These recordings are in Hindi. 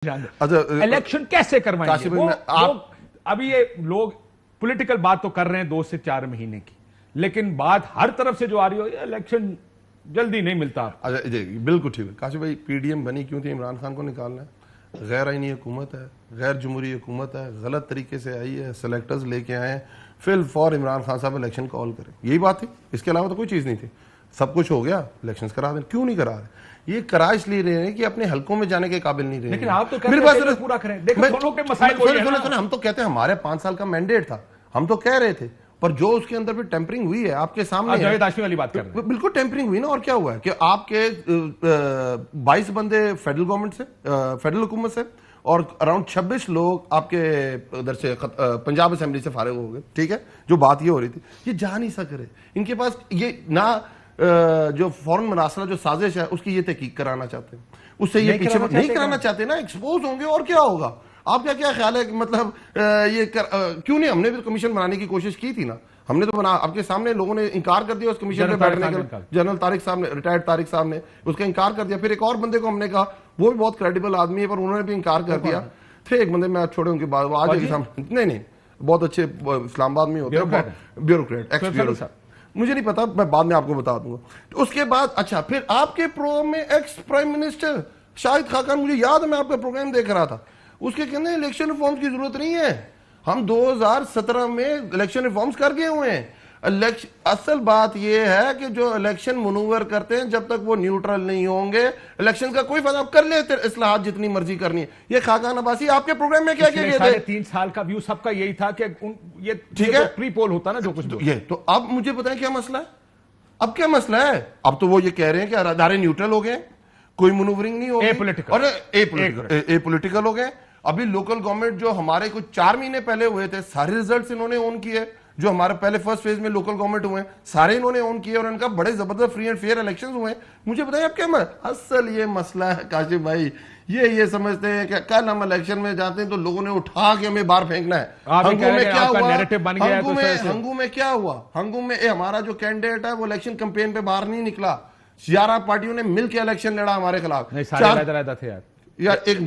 अच्छा, इलेक्शन कैसे करवाएंगे वो आप अभी ये लोग पॉलिटिकल बात तो कर रहे हैं 2 से 4 महीने की, लेकिन बात हर तरफ से जो आ रही हो इलेक्शन जल्दी नहीं मिलता। अच्छा जी, बिल्कुल ठीक है काशिफ भाई। पीडीएम बनी क्यों थी? इमरान खान को निकालना है। गैर आईनी हुकूमत है, गैर जमहूरी हुकूमत है, गलत तरीके से आई है, सेलेक्टर्स लेके आए हैं, फिल फॉर इमरान खान साहब इलेक्शन कॉल करें, यही बात थी। इसके अलावा तो कोई चीज़ नहीं थी। सब कुछ हो गया, इलेक्शन करा दें। क्यों नहीं करा रहे? ये करा इसलिए रहे हैं कि अपने हलकों में जाने के काबिल नहीं रहे। लेकिन आप तो कहते हैं पूरा करें। देखो दोनों के मसाइल सुने, हम तो कहते हैं हमारे 5 साल का मैंडेट था, हम तो कह रहे थे, पर जो उसके अंदर भी टेम्परिंग हुई है आपके सामने है। जावेद हाशमी वाली बात कर रहे हैं। बिल्कुल टेम्परिंग हुई ना। और क्या हुआ है कि आपके 22 बंदे फेडरल गवर्नमेंट से, फेडरल हुकूमत से, और अराउंड 26 लोग आपके उधर से पंजाब असेंबली से फारिग हो गए। ठीक है, जो बात ये हो रही थी, ये जा नहीं सक रहे। इनके पास ये ना जो फॉरेन मनासरा जो साजिश है उसकी ये तहकीक कराना चाहते हैं, उससे ये पीछे नहीं कराना चाहते ना, एक्सपोज होंगे और क्या होगा। आपका क्या ख्याल है कि मतलब क्यों नहीं? हमने भी कमीशन बनाने की कोशिश की थी ना, हमने तो बना, आपके सामने लोगों ने इनकार कर दिया उस कमीशन पे बैठने का। जनरल तारिक साहब ने, रिटायर्ड तारिक साहब ने उसका इनकार कर दिया। फिर एक और बंदे को हमने कहा, वो भी बहुत क्रेडिबल आदमी है, पर उन्होंने भी इनकार कर दिया। फिर एक बंदे मैं छोड़े उनके बाद आज सामने, नहीं बहुत अच्छे इस्लामाबाद में होते हैं, ब्यूरोक्रेट, एक्स ब्यूरोक्रेट, मुझे नहीं पता, मैं बाद में आपको बता दूंगा। तो उसके बाद अच्छा, फिर आपके प्रोग्राम में ex prime minister Shahid Khaqan, मुझे याद है मैं आपका प्रोग्राम देख रहा था, उसके कहने इलेक्शन रिफॉर्म्स की जरूरत नहीं है, हम 2017 में इलेक्शन रिफॉर्म्स कर गए हुए हैं। असल बात यह है कि जो इलेक्शन मनूवर करते हैं, जब तक वो न्यूट्रल नहीं होंगे इलेक्शन का कोई फायदा। कर लेते इस्लाहात जितनी मर्जी करनी है। ये खाकान अब्बासी आपके प्रोग्राम में क्या किया गया? 3 साल का व्यू सबका यही था कि ये ठीक है, प्री पोल होता ना जो कुछ ये। तो अब मुझे बताएं क्या मसला है? अब क्या मसला है? अब तो वो ये कह रहे हैं कि अदारे न्यूट्रल हो गए, कोई मनूवरिंग नहीं होगी, और ए पॉलिटिकल हो गए। अभी लोकल गवर्नमेंट जो हमारे कुछ 4 महीने पहले हुए थे, सारे रिजल्ट्स इन्होंने ऑन किए। जो हमारे पहले फर्स्ट फेज में लोकल गवर्नमेंट हुए सारे इन्होंने ऑन किए, और इनका बड़े जबरदस्त फ्री एंड फेयर इलेक्शंस हुए। मुझे बताइए अब क्या असल ये मसला है काशिफ भाई, ये समझते हैं कि कल हम इलेक्शन में जाते हैं तो लोगों ने उठा के हमें बाहर फेंकना है। हंगू में क्या हुआ? हंगू में क्या हुआ? हंगू में हमारा जो कैंडिडेट है वो इलेक्शन कैंपेन पे बाहर नहीं निकला। 11 पार्टियों ने मिलकर इलेक्शन लड़ा हमारे खिलाफ। या एक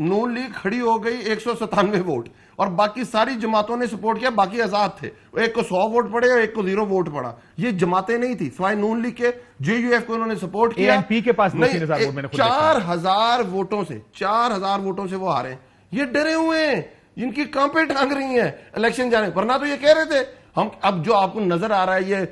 नून लीग खड़ी हो गई 197 वोट, और बाकी सारी जमातों ने सपोर्ट किया, बाकी आजाद थे। एक को 100 वोट पड़े और एक को 0 वोट पड़ा। ये जमातें नहीं थी सिवाय नून लीग के। जेयूएफ को उन्होंने सपोर्ट किया। एएनपी के पास 4000 वोटों से, 4000 वोटों से वो हारे। ये डरे हुए हैं, इनकी कांपे टांग रही हैं इलेक्शन जाने, वरना तो ये कह रहे थे हम। अब जो आपको नजर आ रहा है ये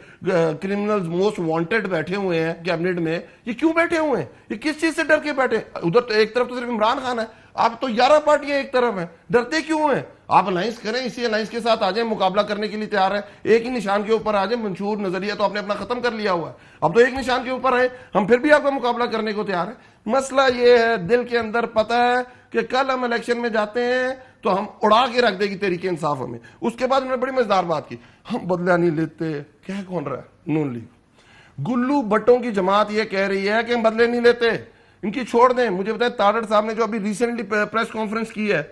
क्रिमिनल्स मोस्ट वांटेड बैठे हुए हैं कैबिनेट में, ये क्यों बैठे हुए हैं? ये किस चीज से डर के बैठे? उधर तो एक तरफ तो सिर्फ इमरान खान है, आप तो 11 पार्टियां एक तरफ हैं, डरते क्यों हैं? आप अलायंस करें, इसी अलायंस के साथ आ जाए, मुकाबला करने के लिए तैयार है। एक ही निशान के ऊपर आ जाए। मंशूर नजरिया तो आपने अपना खत्म कर लिया हुआ है, अब तो एक निशान के ऊपर आए, हम फिर भी आपका मुकाबला करने को तैयार है। मसला ये है, दिल के अंदर पता है कि कल हम इलेक्शन में जाते हैं तो हम उड़ा के रख देगी तहरीक इंसाफ हमें। उसके बाद उन्होंने बड़ी मजेदार बात की, हम बदला नहीं लेते। क्या कौन रहा है? नून लीग। गुल्लू भट्टों की जमात ये कह रही है कि हम बदले नहीं लेते, इनकी छोड़ दें। मुझे बताए तारड़ साहब ने जो अभी रिसेंटली प्रेस कॉन्फ्रेंस की है,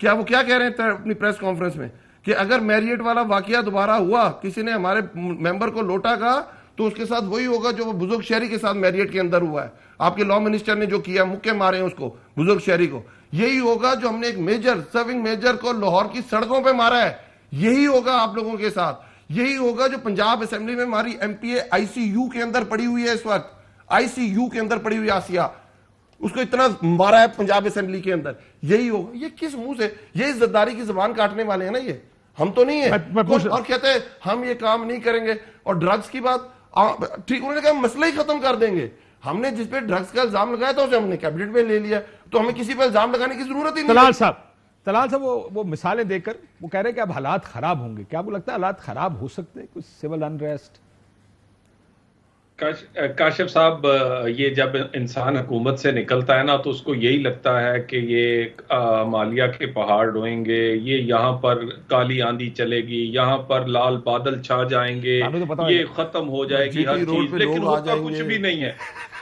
क्या वो क्या कह रहे हैं अपनी प्रेस कॉन्फ्रेंस में कि अगर मैरियट वाला वाकया दोबारा हुआ, किसी ने हमारे मेंबर को लोटा कहा, तो उसके साथ वही होगा जो बुजुर्ग शहरी के साथ मैरियट के अंदर हुआ है। आपके लॉ मिनिस्टर ने जो किया, मुक्के मारे हैं उसको, बुजुर्ग शहरी को। यही होगा जो हमने एक मेजर, सर्विंग मेजर को लाहौर की सड़कों पे मारा है, यही होगा आप लोगों के साथ। यही होगा जो पंजाब असेंबली में हमारी एमपीए आईसीयू के अंदर पड़ी हुई है इस वक्त, आईसीयू के अंदर पड़ी हुई आसिया, उसको इतना मारा है पंजाब असेंबली के अंदर। यही होगा। ये किस मुंह से? ये इज्जतदारी की जुबान काटने वाले हैं ना, ये हम तो नहीं है। और कहते हैं हम ये काम नहीं करेंगे। और ड्रग्स की बात ठीक, उन्होंने कहा मसला ही खत्म कर देंगे। हमने जिस पे ड्रग्स का इल्जाम लगाया था उसे हमने कैबिनेट में ले लिया, तो हमें किसी पे इल्जाम लगाने की जरूरत ही नहीं। तलाल साहब वो मिसालें देकर वो कह रहे हैं कि अब हालात खराब होंगे। क्या आपको लगता है हालात खराब हो सकते हैं? कुछ सिविल अनरेस्ट? काशिफ साहब, ये जब इंसान हुकूमत से निकलता है ना, तो उसको यही लगता है कि ये मालिया के पहाड़ रोएंगे, ये यहाँ पर काली आंधी चलेगी, यहाँ पर लाल बादल छा जाएंगे, ये खत्म हो जाएगी हर चीज, लेकिन होता कुछ भी नहीं है।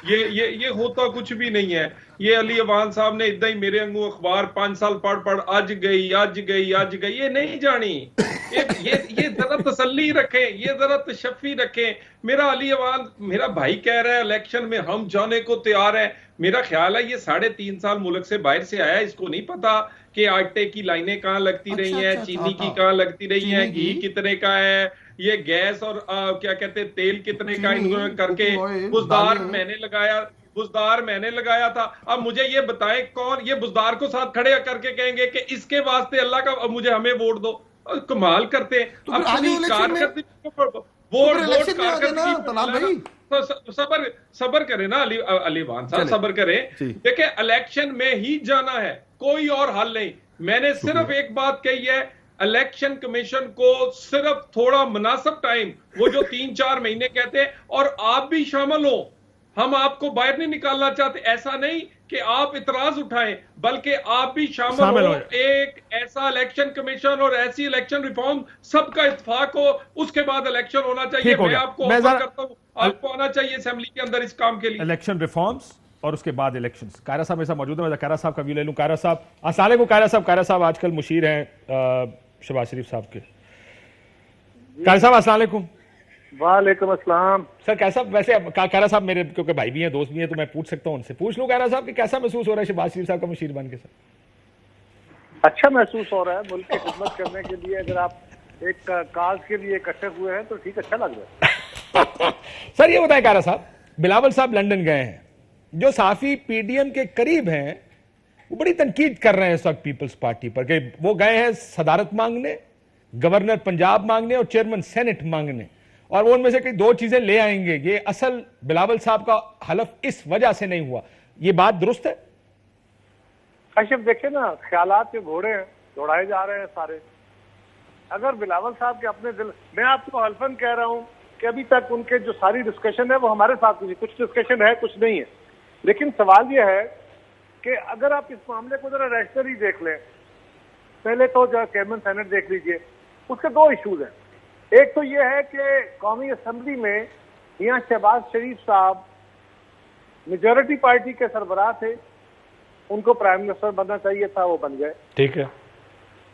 ये होता कुछ भी नहीं है। ये अली अवान साहब ने इतना ही मेरे अंगू अखबार 5 साल पढ़ पढ़ आज गई आज गई आज गई, ये नहीं जानी। ये जरा तसल्ली रखें, ये जरा तशफ़ी रखें। मेरा अली अवान मेरा भाई कह रहा है इलेक्शन में हम जाने को तैयार है। मेरा ख्याल है ये 3.5 साल मुल्क से बाहर से आया, इसको नहीं पता कि आटे की लाइनें कहाँ लगती रही हैं, चीनी की कहाँ लगती रही हैं, घी कितने का है, ये गैस और क्या कहते हैं तेल कितने का इन्होंने करके बुजदार मैंने लगाया था। अब मुझे ये बताएं कौन ये बुजदार को साथ खड़े करके कहेंगे कि इसके वास्ते अल्लाह का मुझे हमें वोट दो। कमाल करते हैं। अपनी कारकर्दगी सबर करें ना अली वान साहब, सबर करें। देखिए इलेक्शन में ही जाना है, कोई और हल नहीं। मैंने सिर्फ एक बात कही है, इलेक्शन कमीशन को सिर्फ थोड़ा मुनासिब टाइम, वो जो 3-4 महीने कहते हैं, और आप भी शामिल हो। हम आपको बाहर नहीं निकालना चाहते, ऐसा नहीं कि आप इतराज उठाएं, बल्कि आप भी शामिल हो। एक ऐसा इलेक्शन कमीशन और ऐसी इलेक्शन रिफॉर्म सबका इत्तेफाक हो, उसके बाद इलेक्शन होना चाहिए। मैं आपको ऑफर करता हूं, आपको आना चाहिए असेंबली के अंदर इस काम के लिए। इलेक्शन रिफॉर्म्स और उसके बाद इलेक्शंस। कायरा साहब मेरे साथ मौजूद है, मैं कायरा साहब का व्यू ले लूं। कायरा साहब अस्सलाम वालेकुम। कायरा साहब आजकल मुशीर हैं शहबाज शरीफ साहब के। कायरा साहब अस्सलाम वालेकुम। वालेकुम अस्सलाम। सर कैसा, वैसे कायरा साहब मेरे क्योंकि भाई भी हैं दोस्त भी हैं तो मैं पूछ सकता हूं उनसे, पूछ लूं कायरा साहब कि कैसा महसूस हो रहा है शहबाज शरीफ साहब का मुशीर बन के? सर अच्छा महसूस हो रहा है, मुल्क की खिदमत करने के लिए अगर आप एक काज के लिए इकट्ठे हुए हैं तो ठीक, अच्छा लग रहा है। सर ये बताएं कायरा साहब, बिलावल साहब लंदन गए हैं, जो साफी पीडीएम के करीब हैं वो बड़ी तनकीद कर रहे हैं इस वक्त पीपल्स पार्टी पर कि वो गए हैं सदारत मांगने, गवर्नर पंजाब मांगने और चेयरमैन सेनेट मांगने, और वो उनमें से कई 2 चीजें ले आएंगे। ये असल बिलावल साहब का हलफ इस वजह से नहीं हुआ, ये बात दुरुस्त है? काशिफ देखिए ना, ख्यालात के घोड़े हैं, दौड़ाए जा रहे हैं सारे। अगर बिलावल साहब के अपने दिल, मैं आपको हल्फन कह रहा हूं कि अभी तक उनके जो सारी डिस्कशन है वो हमारे साथ हुई, कुछ डिस्कशन है कुछ नहीं है। लेकिन सवाल यह है कि अगर आप इस मामले को जरा रैशनली देख लें, पहले तो जो चेयरमैन सेनेट देख लीजिए, उसके 2 इशूज हैं। एक तो यह है कि कौमी असेंबली में यहाँ शहबाज शरीफ साहब मेजॉरिटी पार्टी के सरबराह थे, उनको प्राइम मिनिस्टर बनना चाहिए था, वो बन गए। ठीक है।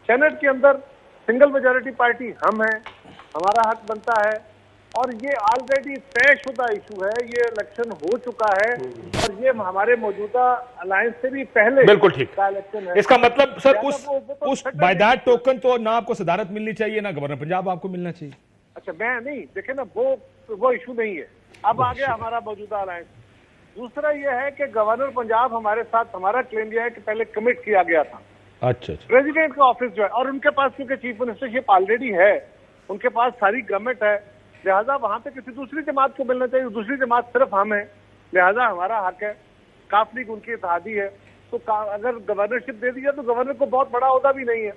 सेनेट के अंदर सिंगल मेजॉरिटी पार्टी हम हैं, हमारा हक बनता है, और ये ऑलरेडी तयशुदा इशू है, ये इलेक्शन हो चुका है और ये हमारे मौजूदा अलायंस से भी पहले बिल्कुल ठीक का इलेक्शन है। इसका मतलब सर उस बाय दैट टोकन तो ना आपको सदारत मिलनी चाहिए ना गवर्नर पंजाब आपको मिलना चाहिए। अच्छा, मैं नहीं, देखे ना, वो इशू नहीं है। अब आ गया हमारा मौजूदा अलायंस। दूसरा ये है कि गवर्नर पंजाब हमारे साथ, हमारा क्लेम यह है कि पहले कमिट किया गया था। अच्छा। प्रेसिडेंट का ऑफिस जो है, और उनके पास क्योंकि चीफ मिनिस्टरशिप ऑलरेडी है, उनके पास सारी गवर्नमेंट है, लिहाजा वहां पे किसी दूसरी जमात को मिलना चाहिए। दूसरी जमात सिर्फ हम है, लिहाजा हमारा हक है। काफ लीग उनकी इत्तेहादी है, तो अगर गवर्नरशिप दे दिया तो गवर्नर को बहुत बड़ा ओहदा भी नहीं है।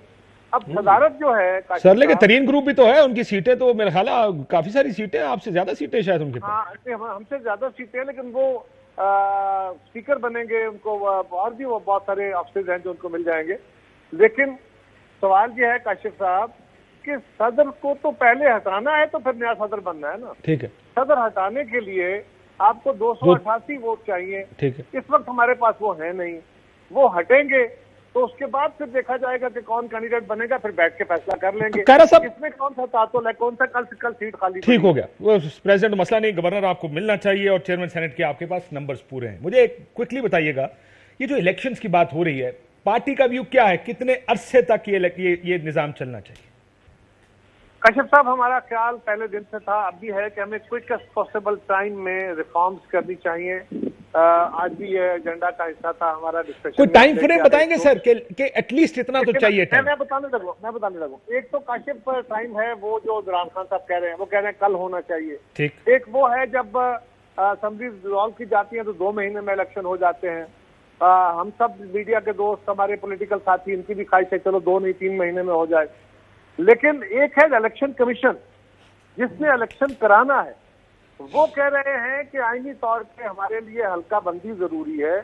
अब सदारत जो है सर, लेकिन तरीन ग्रुप भी तो है, उनकी सीटें तो मेरे ख्याल काफी सारी सीटें, आपसे ज्यादा सीटें शायद उनके पास। हाँ, हमसे ज्यादा सीटें हैं, लेकिन वो स्पीकर बनेंगे, उनको और भी वो बहुत सारे ऑफिस हैं जो उनको मिल जाएंगे। लेकिन सवाल यह है काशिफ साहब कि सदर को तो पहले हटाना है, तो फिर नया सदर बनना है ना। ठीक है। सदर हटाने के लिए आपको 288 वोट चाहिए। ठीक है। इस वक्त हमारे पास वो है नहीं, वो हटेंगे तो उसके बाद फिर देखा जाएगा कि कौन कैंडिडेट बनेगा, फिर बैठ के फैसला कर लेंगे इसमें कौन सा तातुल है, कौन सा कल सीट खाली। ठीक हो गया, वो प्रेसिडेंट मसला नहीं, गवर्नर आपको मिलना चाहिए और चेयरमैन सेनेट के आपके पास नंबर्स पूरे हैं। मुझे क्विकली बताइएगा, ये जो इलेक्शंस की बात हो रही है, पार्टी का व्यू क्या है, कितने अरसे तक ये निजाम चलना चाहिए? काशिफ साहब, हमारा ख्याल पहले दिन से था, अब भी है कि हमें क्विकेस्ट पॉसिबल टाइम में रिफॉर्म्स करनी चाहिए। आज भी ये एजेंडा का हिस्सा था हमारा डिस्कशन। कोई टाइम फ्रेम बताएंगे सर कि एटलीस्ट इतना तो चाहिए? मैं बताने लगूं। एक तो काशिफ टाइम है वो जो इमरान खान साहब कह रहे हैं, वो कह रहे हैं कल होना चाहिए। ठीक। एक वो है जब असेंबली डिसॉल्व की जाती है तो 2 महीने में इलेक्शन हो जाते हैं। हम सब मीडिया के दोस्त, हमारे पॉलिटिकल साथी, इनकी भी ख्वाहिश है चलो 2 नहीं 3 महीने में हो जाए। लेकिन एक है इलेक्शन कमीशन, जिसने इलेक्शन कराना है, वो कह रहे हैं कि आईनी तौर पे हमारे लिए हल्का बंदी जरूरी है।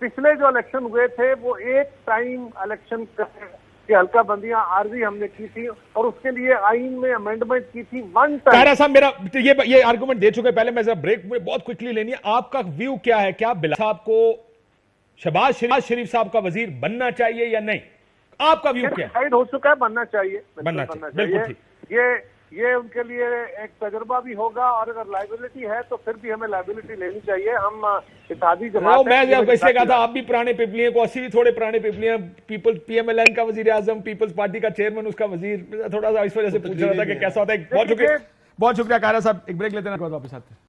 पिछले जो इलेक्शन हुए थे वो एक टाइम इलेक्शन कि हल्का बंदियां आरजी हमने की थी और उसके लिए आइन में अमेंडमेंट की थी 1 टाइम। तारा साहब मेरा तो ये आर्गुमेंट दे चुके, पहले मैं जरा ब्रेक में बहुत क्विकली लेनी है, आपका व्यू क्या है? क्या बिलावल साहब को शहबाज शरीफ साहब का वजीर बनना चाहिए या नहीं? आपका व्यू क्या है? डिसाइड हो चुका है, बनना चाहिए, बनना बिल्कुल ठीक। ये उनके लिए एक तजुर्बा भी होगा और अगर लाइबिलिटी है तो फिर भी हमें लाइबिलिटी लेनी चाहिए। हम इत्तेहादी जमात मैं इसलिए कहा था, आप भी पुराने पिपली हैं, कोसी भी थोड़े पुराने पिपली हैं, PMLN का वजीर आजम, पीपल्स पार्टी का चेयरमैन, उसका वजीर, थोड़ा सा इस वजह से पूछ रहा था कि कैसा होता है। बहुत शुक्रिया कायरा साहब, एक ब्रेक लेते हैं, वापस आते हैं।